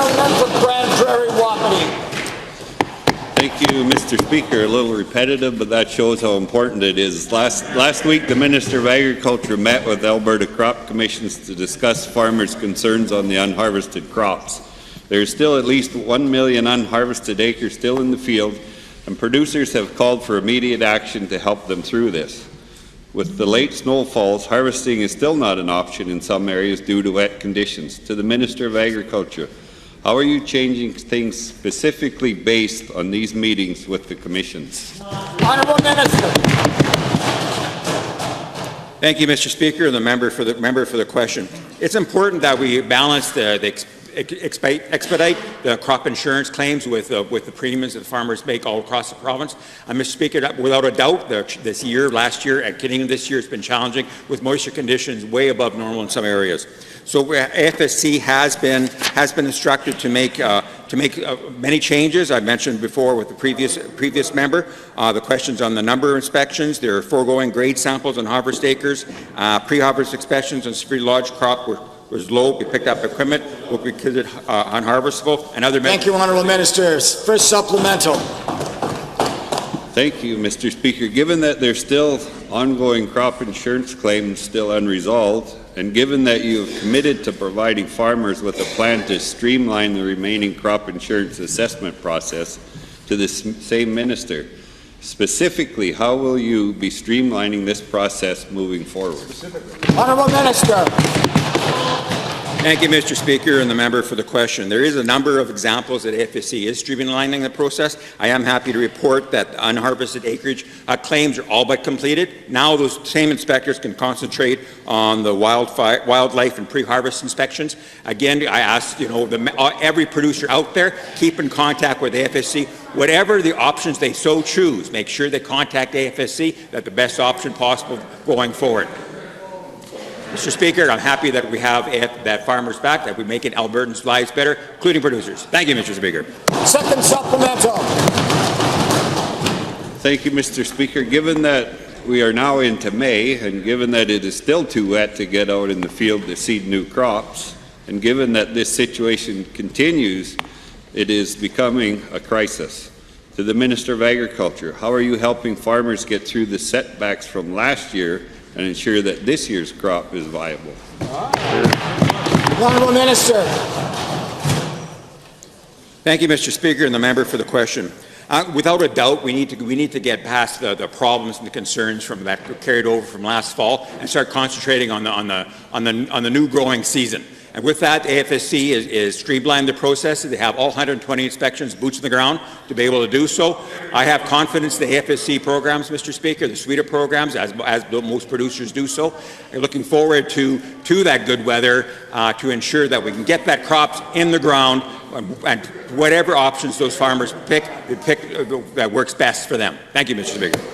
gentleman from Grande, Prairie-Wapiti. Thank you, Mr. Speaker. A little repetitive, but that shows how important it is. Last week, the Minister of Agriculture met with Alberta crop commissions to discuss farmers' concerns on the unharvested crops. There is still at least 1 million unharvested acres still in the field, and producers have called for immediate action to help them through this. With the late snowfalls, harvesting is still not an option in some areas due to wet conditions. To the Minister of Agriculture, how are you changing things specifically based on these meetings with the commissions? Honourable Minister. Thank you, Mr. Speaker, and the member for the question. It's important that we balance expedite the crop insurance claims with the premiums that the farmers make all across the province. Mr. Speaker, without a doubt, last year, and getting this year, has been challenging with moisture conditions way above normal in some areas. So AFSC has been instructed to make many changes. I mentioned before with the previous member the questions on the number of inspections. There are foregoing grade samples on harvest acres, pre-harvest inspections on severely lodged crop was low. We picked up equipment will be considered unharvestable, and other. Thank you, Honourable Ministers. First supplemental. Thank you, Mr. Speaker. Given that there's still ongoing crop insurance claims still unresolved, and given that you have committed to providing farmers with a plan to streamline the remaining crop insurance assessment process, to the same minister, specifically, how will you be streamlining this process moving forward? Honourable Minister. Thank you, Mr. Speaker, and the member for the question. There is a number of examples that AFSC is streamlining the process. I am happy to report that unharvested acreage claims are all but completed. Now those same inspectors can concentrate on the wildlife and pre-harvest inspections. Again, I ask every producer out there, keep in contact with AFSC. Whatever the options they so choose, make sure they contact AFSC. That's the best option possible going forward. Mr. Speaker, I'm happy that we have that farmers back, that we're making Albertans' lives better, including producers. Thank you, Mr. Speaker. Second supplemental. Thank you, Mr. Speaker. Given that we are now into May, and given that it is still too wet to get out in the field to seed new crops, and given that this situation continues, it is becoming a crisis. To the Minister of Agriculture, how are you helping farmers get through the setbacks from last year and ensure that this year's crop is viable? Honourable Minister. Thank you, Mr. Speaker, and the member for the question. Without a doubt, we need to get past the problems and the concerns from that carried over from last fall and start concentrating on the new growing season. And with that, AFSC is streamlining the process. They have all 120 inspections, boots on the ground, to be able to do so. I have confidence in the AFSC programs, Mr. Speaker, the suite of programs, as most producers do so. I'm looking forward to that good weather to ensure that we can get that crops in the ground, and whatever options those farmers pick that works best for them. Thank you, Mr. Speaker.